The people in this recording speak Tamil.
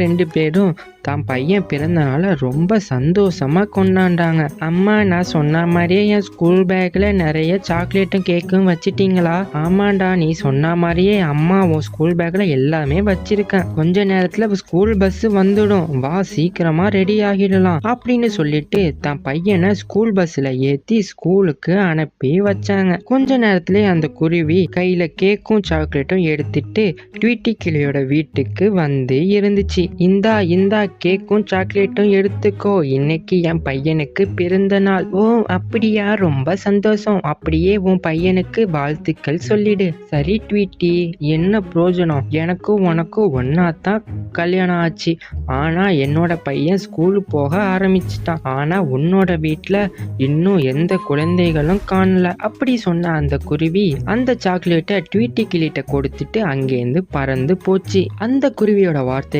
2 பேரும் தான் பையன் பிறந்தனால ரொம்ப சந்தோஷமா கொண்டாண்டாங்க. அம்மா, நான் சொன்ன மாதிரியே என் ஸ்கூல் பேக்ல நிறைய சாக்லேட்டும் கேக்கும் வச்சிட்டீங்களா? ஆமாண்டா, நீ சொன்ன மாதிரியே அம்மா உன் ஸ்கூல் பேக்ல எல்லாமே வச்சிருக்கேன். கொஞ்ச நேரத்துல ஸ்கூல் பஸ் வந்துடும், வா சீக்கிரமா ரெடி ஆகிடலாம் அப்படின்னு சொல்லிட்டு தான் பையனை ஸ்கூல் பஸ்ல ஏத்தி ஸ்கூலுக்கு அனுப்பி வச்சாங்க. கொஞ்ச நேரத்திலே அந்த குருவி கையில கேக்கும் சாக்லேட்டும் எடுத்துட்டு ட்வீட்டி கிளியோட வீட்டுக்கு வந்து இருந்துச்சு. இந்தா கேக்கும் சாக்லேட்டும் எடுத்துக்கோ, இன்னைக்கு என் பையனுக்கு பிறந்த நாள். ஓ அப்படியா, ரொம்ப சந்தோஷம். அப்படியே உன் பையனுக்கு வாழ்த்துக்கள் சொல்லிடு. சரி ட்வீட்டி, என்ன பிரயோஜனம்? எனக்கும் உனக்கும் ஒன்னாதான் கல்யாணம் ஆச்சு. ஆனா என்னோட பையன் ஸ்கூல் போக ஆரம்பிச்சிட்டான். ஆனா உன்னோட வீட்டுல இன்னும் எந்த குழந்தைகளும் காணல. அப்படி சொன்ன அந்த குருவி அந்த சாக்லேட்டை ட்வீட்டி கிளிட்ட கொடுத்துட்டு அங்கேருந்து பறந்து போச்சு. அந்த குருவியோட வார்த்தை